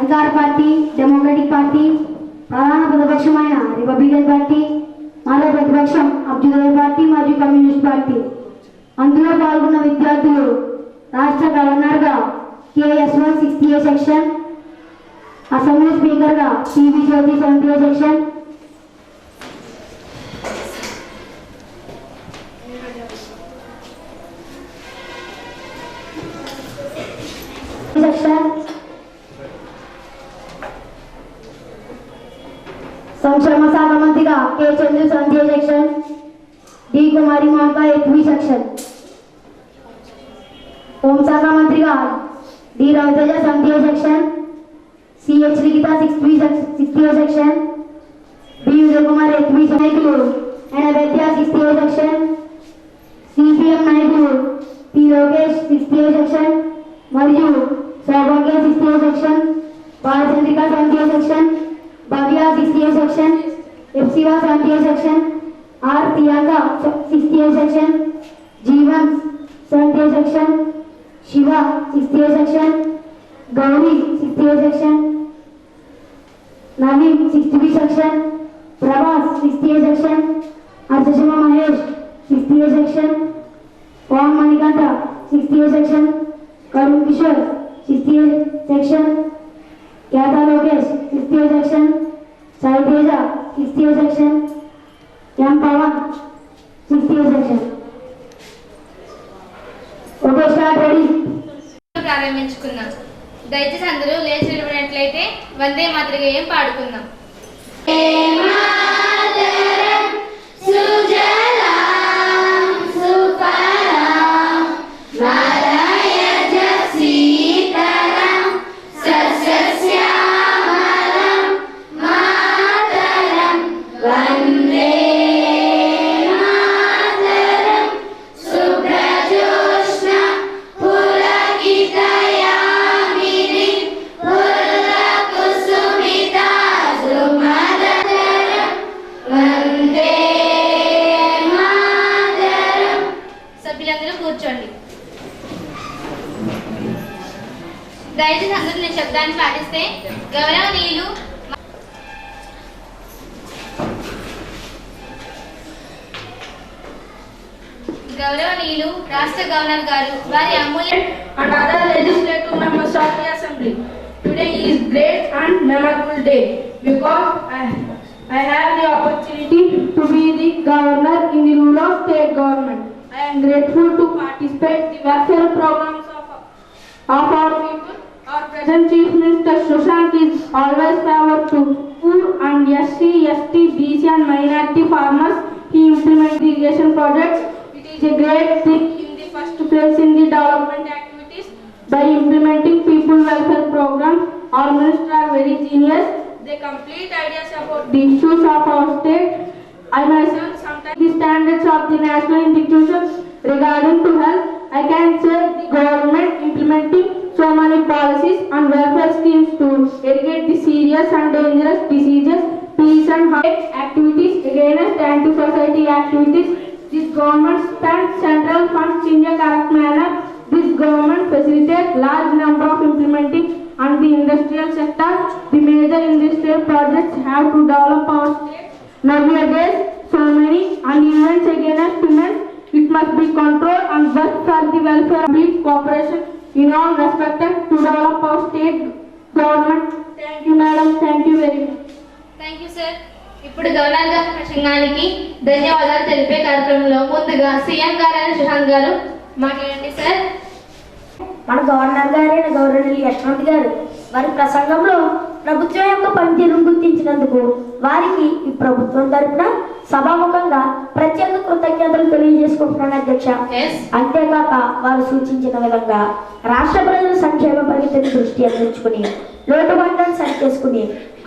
అధికార party democratic party, ప్రధాన ప్రతిపక్షమైన Republican party, మరో ప్రతిపక్షం అభ్యుదయ పార్టీ మరియు కమ్యూనిస్ట్ పార్టీ. అందులో పాల్గొన్న విద్యార్థులు రాష్ట్ర గవర్నర్గా KS1 60A సెక్షన్, అసెంబ్లీ స్పీకర్గా PB జ్యోతి 70A సెక్షన్, సంక్షేమ శాఖ మంత్రిగా K. Chandru 70A section, D. Kumari Monika 8B section, హోంశాఖ మంత్రిగా D. Raviteja 70A section, CH Likhitha 60A section, B. Vijay Kumar 8B నాయకులు ఎనబెద్య 60A సెక్షన్, CPM నాయకులు P. లోకేష్ 60A సెక్షన్ మరియు Saubhagya 60A section, Balachandrika 70A section, Bhavya 60A section, F. Shiva 70A section, R. Priyanka 60A section, Jeevan 70A section, Shiva 60A section, Gowri 60A section, Naveen 60B section, Prabhas 60A section, Archashiva Mahesh 60A section, Pavan Manikanta 60A section, Karun Kishore 60A section, Ketha Lokesh 60A section, Sai Teja 60A section, M Pavan 60A section. Okay start ready. ప్రారంభించుకుందాం. దయచేసి అందరూ లేచి నిలబడినట్లయితే వందే మాతర గేయం పాడుకుందాం. దయచేసి అందరూ నేను శబ్దాన్ని పాటిస్తే గౌరవనీయులు రాష్ట్ర గవర్నర్ గారు వారి అమూల్య and other legislative members of the assembly. Today is great and memorable day because I have the opportunity to be the governor in the rule of state government. I am grateful to participate in the welfare programs of our people. Our present Chief Minister Sushant is always favored to poor and SC, ST, BC and minority farmers. He implements irrigation projects. It is a great thing in the first place in the development activities. By implementing people welfare programs, our ministers are very genius. They complete ideas about the issues of our state. I myself sometimes the standards of the national institutions regarding to health. I can say the government implementing so many policies and welfare schemes to eradicate the serious and dangerous diseases, peace and health activities against anti-society activities. This government spends central funds in a correct manner. This government facilitates large number of implementing and the industrial sector. The major industrial projects have to develop our state. Nowadays, so many and events against women. It must be controlled and work for the welfare of public cooperation in all respected to develop our state government. Thank you, madam. Thank you very much. Thank you, sir. ఇప్పుడు governor గారి ప్రసంగానికి ధన్యవాదాలు తెలిపే కార్యక్రమంలో ముందుగా CM గారు సుశాంత్ గారు మాట్లాడండి సార్. మన గవర్నర్ గారైన గౌరవనీయులు యశ్వంత్ గారు వారి ప్రసంగంలో ప్రభుత్వం యొక్క పనితీరును గుర్తించినందుకు వారికి ఈ ప్రభుత్వం తరపున సభాముఖంగా ప్రత్యేక కృతజ్ఞతలు తెలియజేసుకుంటున్నాను అధ్యక్ష. అంతేకాక వారు సూచించిన విధంగా రాష్ట్ర ప్రజల సంక్షేమ ప్రగతిని దృష్టి అందించుకుని లోటుబండను సరిచేసుకుని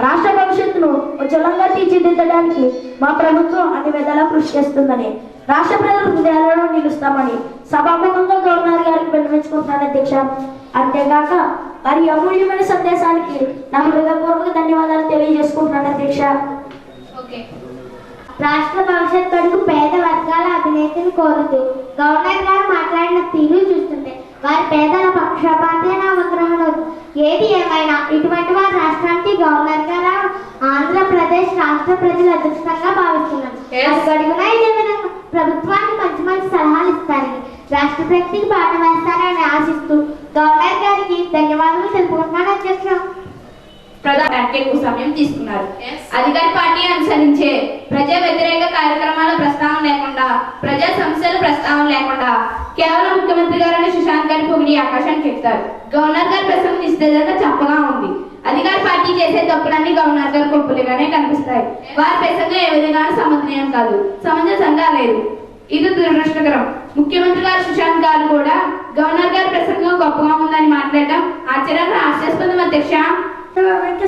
రాష్ట్ర భవిష్యత్తును ఉజ్వలంగా తీర్చిదిద్దడానికి మా ప్రభుత్వం అన్ని విధాలా కృషి చేస్తుందని రాష్ట్ర ప్రజల హృదయాలలో నిలుస్తామని సభాముఖంగా గవర్నర్ గారికి విన్నవించుకుంటున్నాను అధ్యక్ష. అంతేకాక వారి అమూల్యమైన సందేశానికి నా హృదయపూర్వక ధన్యవాదాలు తెలియజేసుకుంటున్నాను అధ్యక్ష. రాష్ట్ర భవిష్యత్ కొరకు పేద వర్గాల అభినేతను కోరుతూ గవర్నర్ గారు మాట్లాడిన తీరు చూస్తుంటే వారి పేదల పక్షపాతైన అవగాహన. ఏది ఏమైనా ఇటువంటి వారి రాష్ట్రానికి గవర్నర్ గారు ఆంధ్రప్రదేశ్ రాష్ట్ర ప్రజలు అదృష్టంగా భావిస్తున్నారు. అడుగడుగునా ఇదే విధంగా ప్రభుత్వానికి మంచి మంచి సలహాలు ఇస్తారని, రాష్ట్ర ప్రగతికి బాట వేస్తారని ఆశిస్తూ గవర్నర్ గారికి ధన్యవాదాలు తెలుపుకుంటున్నాను అధ్యక్ష. ప్రధాన ఎక్కువ సమయం తీసుకున్నారు. అధికార పార్టీ అనుసరించే ప్రజా వ్యతిరేక కార్యక్రమాల ప్రస్తావన లేకుండా, ప్రజా సమస్యల ప్రస్తావన లేకుండా కేవలం ముఖ్యమంత్రి గారని సుశాంత్ గారి పొగిడి ఆకాశానికి ఎక్కుతారు. గవర్నర్ గారి ప్రసంగం నిస్తేజంగా చప్పగా ఉంది. అధికార పార్టీ చేసే తప్పులన్నీ గవర్నర్ గారు గొప్పలుగానే కనిపిస్తాయి. వారి ప్రసంగం ఏ విధంగానూ సమర్థనీయం కాదు, సమంజసంగా లేదు. ఇది దురదృష్టకరం. ముఖ్యమంత్రి గారు సుశాంత్ గారు కూడా గవర్నర్ గారి ప్రసంగం గొప్పగా ఉందని మాట్లాడటం ఆశ్చర్యంగా హాస్యాస్పదం అధ్యక్ష.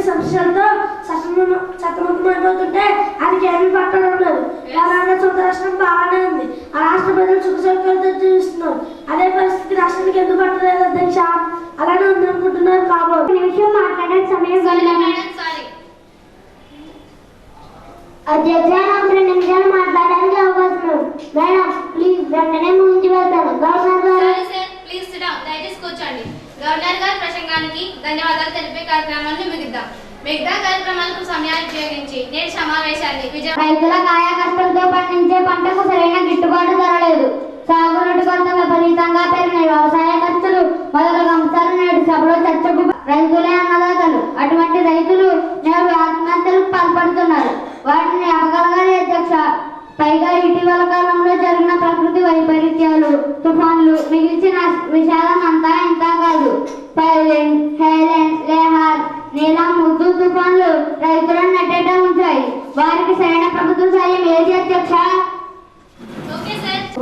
సమస్యలతో సతమతమైపోతుంటే ఆయనకి ఏమీ పట్టడం లేదు. తెలంగాణ సొంత రాష్ట్రం బాగానే ఉంది, ఆ రాష్ట్ర ప్రజలు సుఖ సౌకర్యాలతో జీవిస్తున్నారు. అదే పరిస్థితి రాష్ట్రానికి ఎందుకు పట్టలేదు అధ్యక్ష? అలానే ఉంది అనుకుంటున్నారు కాబోలు. నిమిషం మాట్లాడే సమయం అధ్యక్ష, నాకు 2 నిమిషాలు మాట్లాడడానికి అవకాశం ఉంది. మేడం ప్లీజ్ వెంటనే ముందు వెళ్తాను. గవర్నర్ గారు ప్లీజ్ సిట్ డౌన్. దయచేసి కూర్చోండి. గవర్నర్ గారి ప్రసంగానికి ధన్యవాదాలు తెలిపే కార్యక్రమాన్ని మిగతా కార్యక్రమాలకు సమయాన్ని ఉపయోగించి నేటి సమావేశాన్ని రైతుల కాయ కష్టంతో పండించే పంటకు సరైన గిట్టుబాటు ధర లేదు. సాగునీటి కొరత విపరీతంగా పెరిగిన వ్యవసాయ ఖర్చులు మొదలగు అంశాలు నేడు సభలో చర్చకు రైతులే అన్నదాతలు. అటువంటి రైతులు నేడు ఆత్మహత్యలకు పాల్పడుతున్నారు. వాటిని ఆపగలగాలి అధ్యక్ష. పైగా ఇటీవల కాలంలో జరిగిన ప్రకృతి వైపరీత్యాలు, తుఫాన్లు మిగిల్చిన విషాదం అంతా ఇంత కాదు. హైలెండ్, లేహార్, నీలం, ముద్దు తుఫాన్లు రైతులను నట్టేట ఉంచాయి. వారికి సరైన ప్రభుత్వ సాయం ఏది అధ్యక్ష?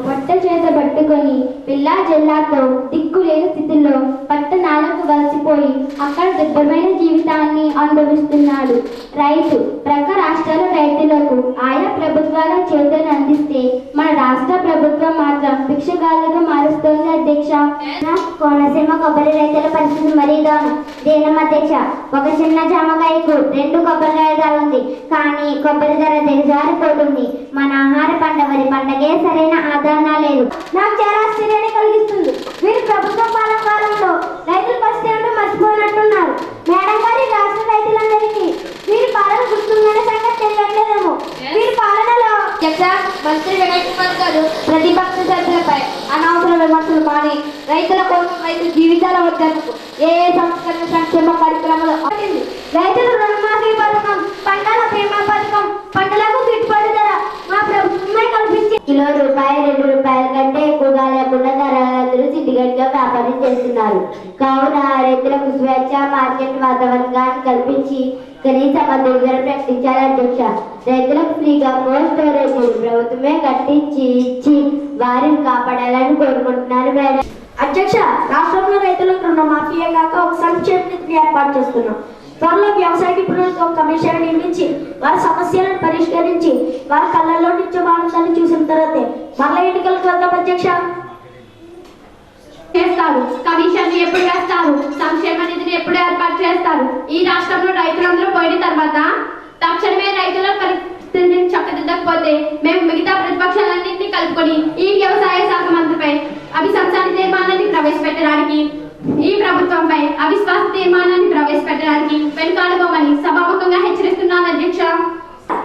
పట్ట చేత పట్టుకొని పిల్లా జిల్లాతో దిక్కులేని స్థితిలో పట్టణాలకు వలసిపోయి అక్కడ దుర్భరమైన జీవితాన్ని అనుభవిస్తున్నాడు రైతు. ప్రక్క రాష్ట్రాల రైతులకు ఆయా ప్రభుత్వాల చేతులను అందిస్తే మన రాష్ట్ర ప్రభుత్వం మాత్రం భిక్షగాలుగా మారుస్తోంది అధ్యక్ష. కోనసీమ కొబ్బరి రైతుల పరిస్థితి మరీ దీనం అధ్యక్ష. ఒక చిన్న జామకాయకు 2 కొబ్బరికాయ ఉంది, కానీ కొబ్బరి ధర దిగజారిపోతుంది. మన ఆహార పంట వరి పంటకే సరైన ఆదరణ లేదు. నాకు చాలా ఆశ్చర్యాన్ని కలిగిస్తుంది. వీరు ప్రభుత్వ పాలన కాలంలో రైతుల పరిస్థితి ఏమిటో మర్చిపోయినట్టున్నారు. మేడం గారి రాష్ట్ర రైతులందరికీ వీరి పాలన గుర్తుందనే సంగతి తెలియట్లేదేమో. వీరి పాలనలో మంత్రి వినయ్ కుమార్ గారు ప్రతిపక్ష సభ్యులపై అనవసర విమర్శలు మాని రైతుల కోసం, రైతు జీవితాల వద్దకు ఏ సంస్కరణ సంక్షేమ కార్యక్రమాలు రైతుల రుణమాఫీ పథకం, పంటల బీమా పథకం, పంటలకు గిట్టుబాటు ధర మా ప్రభుత్వమే కల్పించి కిలో రూపాయి 2 రూపాయల కంటే ఎక్కువగా లేకుండా ధరలందరూ సిద్ధిగట్గా వ్యాపారం చేస్తున్నారు. కావున రైతులకు స్వేచ్ఛ మార్కెట్ వాతావరణాన్ని కల్పించి కనీస మద్దతు ధర ప్రకటించాలి అధ్యక్ష. రైతులకు ఫ్రీగా కోల్డ్ స్టోరేజ్ ప్రభుత్వమే కట్టించి ఇచ్చి వారిని కాపాడాలని కోరుకుంటున్నారు మేడం. అధ్యక్ష, రాష్ట్రంలో రైతులకు రుణమాఫీయే కాక ఒక సంక్షేమ నిధిని ఏర్పాటు చేస్తున్నాం. త్వరలో వ్యవసాయ నిపుణులతో కమిషన్ నియమించి వారి సమస్యలను పరిష్కరించి వారి కళ్ళల్లో నిత్య ఆనందాన్ని చూసిన తర్వాతే మరల ఎన్నికలకు వెళ్తాం అధ్యక్ష. చేస్తారు కమిషన్ ఎప్పుడు వేస్తారు? సంక్షేమ నిధిని ఎప్పుడు ఏర్పాటు చేస్తారు? ఈ రాష్ట్రంలో రైతులందరూ పోయిన తర్వాత తక్షణమే రైతుల పరిస్థితిని చక్కదిద్దకపోతే మేము మిగతా ప్రతిపక్షాలన్నింటినీ కలుపుకొని ఈ వ్యవసాయ శాఖ మంత్రిపై అవిశ్వాస తీర్మానాన్ని ప్రవేశపెట్టడానికి, ఈ ప్రభుత్వంపై అవిశ్వాస తీర్మానాన్ని ప్రవేశపెట్టడానికి వెనుకాడుకోమని సభాముఖంగా హెచ్చరిస్తున్నాను అధ్యక్ష.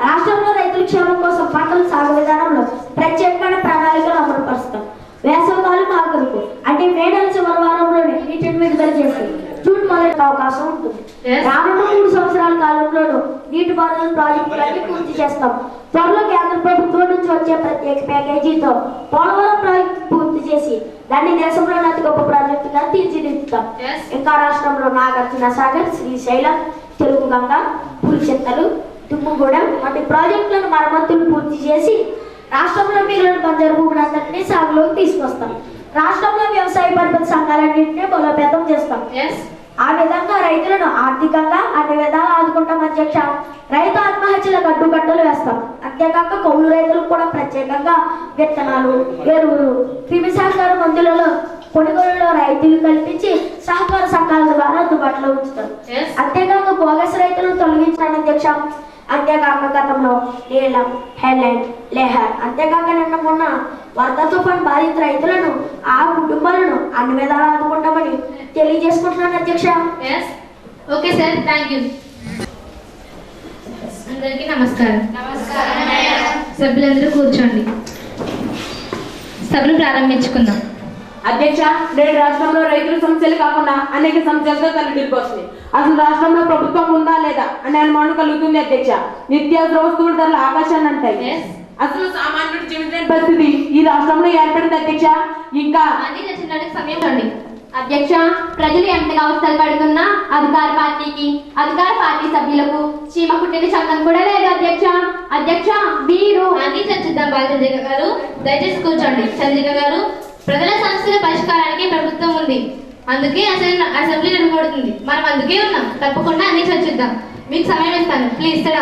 రాష్ట్రంలో రైతుల క్షేమం కోసం పంటల సాగు విధానంలో ప్రత్యేకమైన ప్రణాళికలు అమలుపరుస్తాం. వేసవకాలం ఆఖరుకు అంటే మే నెల చివరి వారంలోనే నీటిని విడుదల చేసి జూన్ మొదటి అవకాశం ఉంటుంది. రానున్న 3 సంవత్సరాల కాలంలోనూ నీటిపారుదల ప్రాజెక్టులన్నీ పూర్తి చేస్తాం. త్వరలో కేంద్ర ప్రభుత్వం నుంచి వచ్చే ప్రత్యేక ప్యాకేజీతో పోలవరం ప్రాజెక్టు పూర్తి చేసి దాన్ని దేశంలోని అతి గొప్ప ప్రాజెక్టుగా తీర్చిదిద్దుతాం. ఇంకా రాష్ట్రంలో నాగార్జున సాగర్, శ్రీశైలం, తెలుగు గంగ, పులిచెత్తలు, తుమ్ముగూడెం వంటి ప్రాజెక్టులను మరమ్మతులు పూర్తి చేసి రాష్ట్రంలో మిగిలిన బంజరు భూములందరినీ సాగులోకి తీసుకొస్తాం. రాష్ట్రంలో వ్యవసాయ పరిపతి సంఘాలన్నింటినీ బలోపేతం చేస్తాం. ఆ విధంగా రైతులను ఆర్థికంగా అన్ని విధాలు ఆదుకుంటాం అధ్యక్ష. రైతు ఆత్మహత్యలకు అడ్డుకట్టలు వేస్తాం. అంతేకాక కౌలు రైతులకు కూడా ప్రత్యేకంగా విత్తనాలు, ఎరువులు, క్రిమిసంహార మందులలో కొనుగోలులో రైతులు కల్పించి సహకార సంఘాల ద్వారా అందుబాటులో ఉంచుతారు. అంతేకాక బోగస్ రైతులను తొలగించడానికి అధ్యక్ష అంతేకాక గతంలో నీలం, హెలెన్, లెహర్, అంతేకాక నిన్న మొన్న వరద తుఫాన్ బాధిత రైతులను ఆ కుటుంబాలను అన్ని విధాలు ఆదుకుంటామని తెలియజేసుకుంటున్నాను అధ్యక్ష. Okay sir, thank you. అందరికీ నమస్కారం. సభ్యులందరూ కూర్చోండి. సభను ప్రారంభించుకుందాం. అధ్యక్ష, నేడు రాష్ట్రంలో రైతుల సమస్యలు కాకుండా అనేక సమస్యలతో తలడిల్లిపోతుంది. అసలు రాష్ట్రంలో ప్రభుత్వం ఉందా లేదా అనే అనుమానం కలుగుతుంది అధ్యక్ష. నిత్యావసర వస్తువుల ధరలు ఆకాశాన్ని అంటాయి. అసలు సామాన్యుడు జీవించలేని పరిస్థితి ఈ రాష్ట్రంలో ఏర్పడింది అధ్యక్ష. ఇంకా సమయం అండి. అధ్యక్ష, ప్రజలు ఎంతగా అవస్థలు పడుతున్నా అధికార పార్టీ సభ్యులకు చీమ కుట్టిన చందం కూడా లేదు అధ్యక్ష. అధ్యక్ష, మీరు అన్ని చర్చిద్దాం. బాలచంద్రిక గారు దయచేసి కూర్చోండి. చంద్రిక గారు, ప్రజల సమస్యల పరిష్కారానికి ప్రభుత్వం ఉంది, అందుకే అసెంబ్లీ నడబడుతుంది. మనం అందుకే ఉన్నాం. తప్పకుండా అన్ని చర్చిద్దాం. మీకు సమయం ఇస్తాను. Please SIT.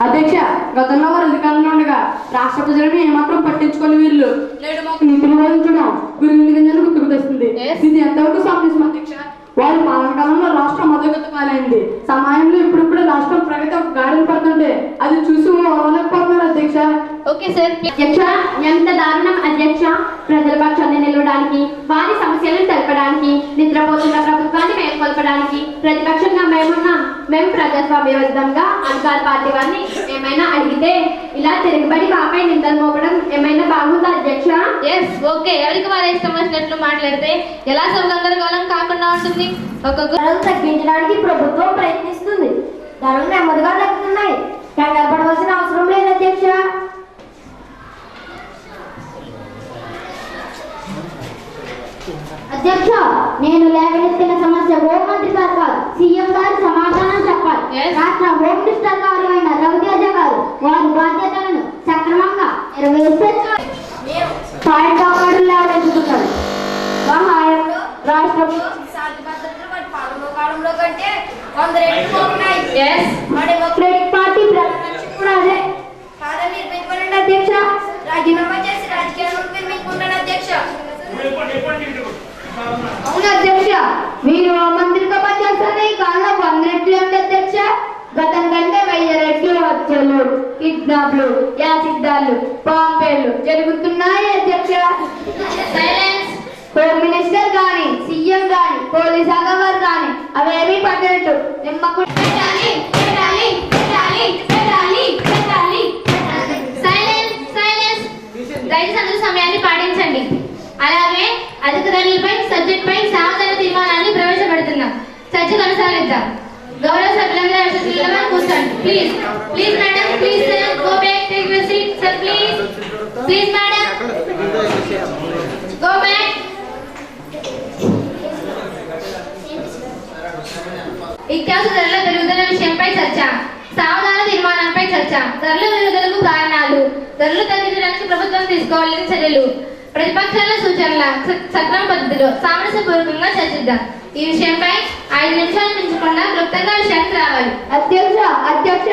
అధ్యక్ష, గతంలో వారు అధికారంలో ఉండగా రాష్ట్ర ప్రజలను ఏమాత్రం పట్టించుకొని వీళ్ళు నేడు మాకు నీతులు బోధించడం గురించి గింజలు గుర్తుకు తెస్తుంది. ఇది ఎంతవరకు సమంజసం అధ్యక్ష? వారి పాలన కాలంలో రాష్ట్రం మధుగత పాలైంది. సమయంలో ఇప్పుడిప్పుడు రాష్ట్రం ప్రగతి ఒక గాడిని పడుతుంటే అది చూసి ఓర్వలేకపోతున్నారు అధ్యక్ష. Okay sir. అధ్యక్ష, ఎంత దారుణం అధ్యక్ష. ప్రజల పక్షాన్ని నిలవడానికి, వారి సమస్యలను తెలపడానికి, నిద్రపోతున్న ప్రభుత్వాన్ని మేల్కొల్పడానికి ప్రతిపక్షంగా మేమున్నాం. మేము ప్రజాస్వామ్యబద్ధంగా అధికార పార్టీ వారిని ఏమైనా అడిగితే ఇలా తిరగబడి వాపై నిందలు మోపడం ఏమైనా బాగుందా అధ్యక్ష? ఓకే. ఎవరికి వారి ఇష్టం వచ్చినట్లు మాట్లాడితే ఎలా గందరగోళం కాకుండా ఉంటుంది? ధరలు తగ్గించడానికి ప్రభుత్వం ప్రయత్నిస్తుంది. ధరలు నెమ్మదిగా తగ్గుతున్నాయి. కంగారు పడవలసిన అవసరం లేదు అధ్యక్ష. అధ్యక్ష, నేను లేవనెత్తిన సమస్య హోంమంత్రి గారు కాదు, సీఎం గారు సమాధానం చెప్పాలి. రాష్ట్ర హోమ్ మినిస్టర్ గారు అయిన రవితేజ గారు వారి బాధ్యతలను సక్రమంగా నిర్వహిస్తే పాయింట్ కాపాడు లేవనెత్తుతున్నారు. మా హాయంలో రాష్ట్రంలో శాంతి భద్రతలు వారి పాలన కాలంలో కంటే 100 రెట్లు బాగున్నాయి. మా డెమోక్రటిక్ పార్టీ కూడా అదే కాదని నిర్మించుకోండి అధ్యక్ష. రాజీనామా చేసి రాజకీయాలను నిర్మించుకుంటాను అధ్యక్ష. అవును అధ్యక్ష, మీరు మంత్రిగా పనిచేస్తానే ఈ కాలంలో 100 రెట్లు ఉంది అధ్యక్ష. గతం కంటే 1000 రెట్లు హత్యలు, కిడ్నాప్లు, యాసిడ్దాలు, బాంబేలు జరుగుతున్నాయి అధ్యక్ష. హోమ్ మినిస్టర్ గాని, సీఎం గాని, పోలీస్ శాఖ వారు గాని అవేమీ పట్టినట్టు దయచేసి అందరూ సమయాన్ని పాటించండి. అలాగే అధిక ధరలపై సబ్జెక్ట్ పై సాధారణ తీర్మానాన్ని ప్రవేశపెడుతున్నాం. చర్చ కొనసాగిద్దాం. గౌరవ సభ్యులందరూ కూర్చోండి. Please please madam, please go back, take your seat sir, please please madam, go back. నిత్యావసర ధరల పెరుగుదల విషయంపై చర్చ, సావధాన తీర్మానంపై చర్చ, ధరల పెరుగుదలకు కారణాలు, ధరలు తగ్గించడానికి ప్రభుత్వం తీసుకోవాల్సిన చర్యలు, ప్రతిపక్షాల సూచనల సక్రమ పద్ధతిలో సామరస్యపూర్వకంగా చర్చిద్దాం. ఈ విషయంపై 5 నిమిషాలు మించకుండా క్లుప్తంగా విషయానికి రావాలి. అధ్యక్ష,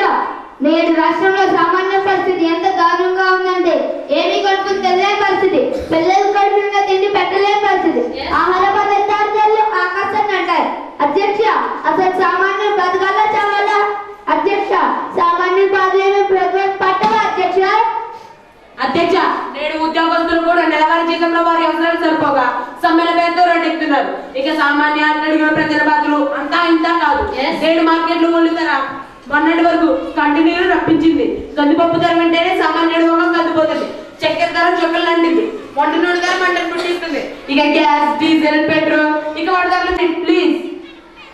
నేడు రాష్ట్రంలో సామాన్య పరిస్థితి ఎంత దారుణంగా ఉందంటే ఏమీ కడుపుని తెలియని పరిస్థితి, పిల్లలు కడుపుగా తిండి పెట్టలేని పరిస్థితి, ఆహార పదార్థాలు ధరలు ఆకాశాన్ని అంటారు అధ్యక్ష. అసలు సామాన్యులు బతకాలా చావాలా అధ్యక్ష? సామాన్యుల బాధలేమి ప్రభుత్వం పట్టవా అధ్యక్ష? అధ్యక్ష, నేడు ఉద్యోగస్తులు కూడా నెలవారీ జీతంలో వారి అవసరాలు సరిపోగా సమ్మెల పేరుతో రోడ్డెక్కుతున్నారు. ఇక సామాన్య అడిగిన ప్రజల బాధలు అంతా ఇంత కాదు. నేడు మార్కెట్లు కొలుతారా మొన్నటి వరకు కంటిన్యూ రప్పించింది. కందిపప్పు ధర వెంటనే సామాన్యుడు మొహం కందిపోతుంది. చక్కెర ధర చొక్కలు లాంటిది. వంట నూనె ధర మంటలు పుట్టిస్తుంది. ఇక గ్యాస్, డీజిల్, పెట్రోల్ ఇక వాటి ధరలు ప్లీజ్.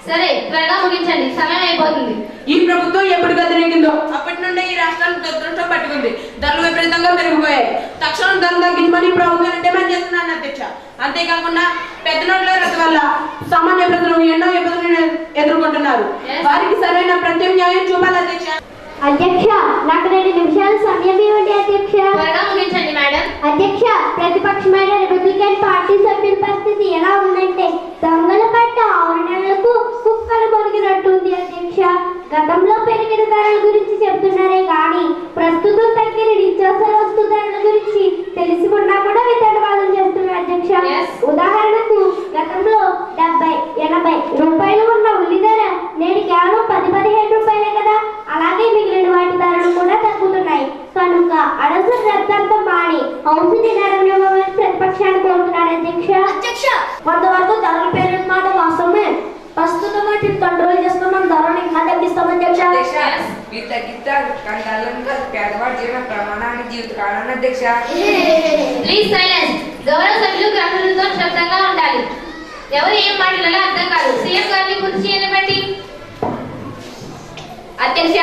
సరే, త్వరగా ముగించండి, సమయం అయిపోతుంది. ఈ ప్రభుత్వం ఎప్పుడు గదిరెక్కిందో అప్పటి నుండి ఈ రాష్ట్రాన్ని దురదృష్టం పట్టుకుంది. ధరలు విపరీతంగా పెరిగిపోయాయి. తక్షణం ధరలు తగ్గించమని ప్రభుత్వం డిమాండ్ చేస్తున్నాను అధ్యక్ష. అంతేకాకుండా పెద్ద నోట్ల రద్దు వల్ల సామాన్య ప్రజలు ఎన్నో ఇబ్బందులు ఎదుర్కొంటున్నారు. వారికి సరైన ప్రత్యామ్నాయం చూపాలి అధ్యక్ష. అధ్యక్ష, నాకు 2 నిమిషాలు సమయం ఇవ్వండి అధ్యక్ష. త్వరగా ముగించండి మేడం. అధ్యక్ష, ప్రతిపక్షమైన రిపబ్లికన్ పార్టీ సభ్యుల పరిస్థితి ఎలా ఉందంటే దొంగల పట్ట 6 నెలలకు కుక్కలు పొరిగినట్టుంది అధ్యక్ష. గతంలో పెరిగిన ధరల గురించి చెబుతున్నారే కానీ ప్రస్తుతం తగ్గిన నిత్యావసర వస్తు ధరల గురించి తెలిసి ఉన్నా కూడా వితండవాదం చేస్తున్నారు అధ్యక్ష. ఉదాహరణకు గతంలో 70-80 రూపాయలు ఉన్న ఉల్లి ధర నేడు కేవలం 10-15 రూపాయలు ఔషధి ధరలు ఇవ్వమని ప్రతిపక్షాన్ని కోరుతున్నాడు అధ్యక్ష. కొంతవరకు ధరల పేరు మాట వాస్తవమే. ప్రస్తుతం వాటిని కంట్రోల్ చేస్తున్నాం, ధరలు ఇంకా తగ్గిస్తాం అధ్యక్ష. మీరు తగ్గిస్తారు కానీ ధరలను కాదు, పేదవాడి జీవన ప్రమాణాన్ని జీవితకాలాన్ని అధ్యక్ష. Please silence. గౌరవ సభ్యులు గ్రంథులతో శబ్దంగా ఉండాలి. ఎవరు ఏం మాట్లాడాలో అర్థం కాదు. సీఎం గారిని పూర్తి చేయనివ్వండి. అధ్యక్ష,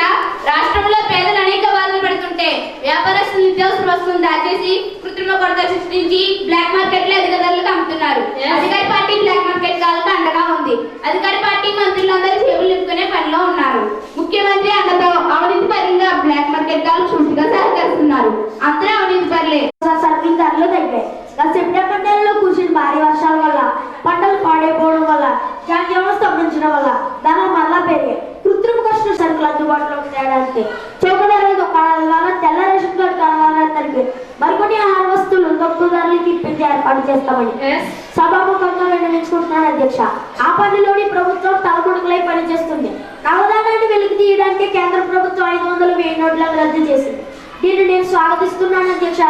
రాష్ట్రంలో పేదలు అనేక బాధలు పెడుతుంటే వ్యాపారస్తులు నిత్యావసర వస్తువులు దాచేసి కృత్రిమ కొరత సృష్టించి బ్లాక్ మార్కెట్ లో అధిక ధరలకు అమ్ముతున్నారు. అధికారి పార్టీ బ్లాక్ మార్కెట్ కాలకు అండగా ఉంది. అధికారి పార్టీ మంత్రులందరూ చేతులు నింపుకునే పనిలో ఉన్నారు. ముఖ్యమంత్రి అండతో అవినీతి పరంగా బ్లాక్ మార్కెట్ కాలు పూర్తిగా సహకరిస్తున్నారు. అందరూ అవినీతి పరులే. సరుకుల ధరలు తగ్గాయి. సెప్టెంబర్ నెలలో కురిసిన భారీ వర్షాల వల్ల, పంటలు పాడైపోవడం వల్ల, జాతీయం స్తంభించడం వల్ల ధరలు మరలా పెరిగాయి. కృత్రిమ కృష్ణ సరుకులు అందుబాటులోకి తేడానికి చౌకధర దుకాణాల ద్వారా తెల్ల రేషన్ కార్డు కావాలందరికీ మరికొన్ని ఆహార వస్తువులు తక్కువ ధరలకి ఇప్పించి ఏర్పాటు చేస్తామని సభాముఖంగా విన్నవించుకుంటున్నాను అధ్యక్ష. ఆ పనిలోని ప్రభుత్వం తలముడుకులై పనిచేస్తుంది. నవధాన్యాన్ని వెలికి తీయడానికి కేంద్ర ప్రభుత్వం 500,000 నోట్లను రద్దు చేసింది. దీన్ని నేను స్వాగతిస్తున్నాను అధ్యక్ష.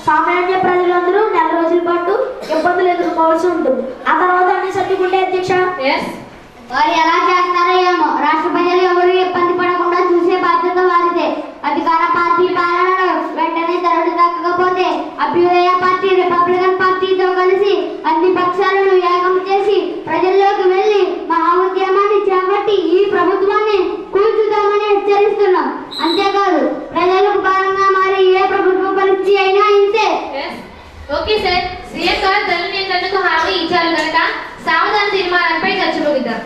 సామాన్య ప్రజలందరూ నెల రోజుల పాటు ఇబ్బందులు ఎదుర్కోవాల్సి ఉంటుంది. ఆ తర్వాత అన్ని సర్దుకుంటే అధ్యక్ష. వారు ఎలా చేస్తారో ఏమో. రాష్ట్ర ప్రజలు ఎవరు ఇబ్బంది పడకుండా చూసే బాధ్యత వారిదే. అధికార పార్టీ పాలనలో వెంటనే ధరలు తగ్గకపోతే అభ్యుదయ పార్టీ రిపబ్లికన్ పార్టీతో కలిసి అన్ని పక్షాలను ఏకం చేసి ప్రజల్లోకి వెళ్లి మహా ఉద్యమాన్ని చేపట్టి ఈ ప్రభుత్వాన్ని కూల్చుదామని హెచ్చరిస్తున్నాం. అంతేకాదు ప్రజలకు భారంగా మారి ఏ ప్రభుత్వ పరిస్థితి అయినా ఇంతే. Okay sir. సీఎం గారు ధరల నియంత్రణకు హామీ ఇచ్చారు కనుక సావధాన తీర్మానంపై చర్చ ముగిద్దాం.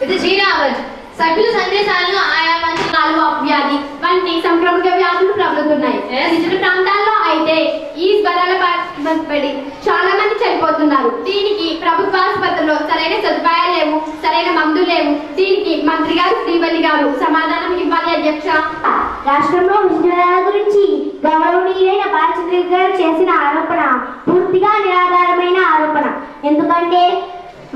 ఇది 0 అవర్. సభ్యుల సందేశాలను ఆయా మంత్రులు వ్యాధి వంటి సంక్రమిక వ్యాధులు ప్రబలుతున్నాయి. గిరిజన ప్రాంతాల్లో అయితే ఈ జ్వరాల పడి చాలా మంది చనిపోతున్నారు. దీనికి ప్రభుత్వ ఆసుపత్రిలో సరైన సదుపాయాలు లేవు, సరైన మందులు లేవు. దీనికి మంత్రి గారు శ్రీవల్లి గారు సమాధానం ఇవ్వాలి అధ్యక్ష. రాష్ట్రంలో విద్యుదాల గురించి గౌరవనీయులైన బాలచంద్ర గారు చేసిన ఆరోపణ పూర్తిగా నిరాధారమైన ఆరోపణ. ఎందుకంటే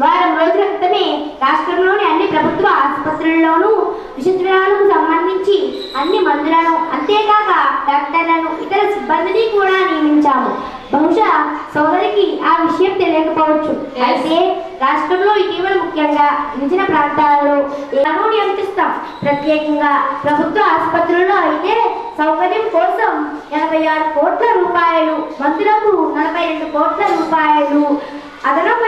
వారం రోజుల క్రితమే రాష్ట్రంలోని అన్ని ప్రభుత్వ ఆసుపత్రుల్లోనూ విషజ్వరాలకు సంబంధించి అన్ని మందులను, అంతేకాక డాక్టర్లను, ఇతర సిబ్బందిని కూడా నియమించాము. బహుశా సోదరికి ఆ విషయం తెలియకపోవచ్చు. అయితే రాష్ట్రంలో ఇటీవల ముఖ్యంగా గిరిజన ప్రాంతాలలో ఏమో నియమిస్తాం. ప్రత్యేకంగా ప్రభుత్వ ఆసుపత్రుల్లో అయితే సౌకర్యం కోసం 86 కోట్ల రూపాయలు, మందులకు 42 కోట్ల రూపాయలు, అదనపు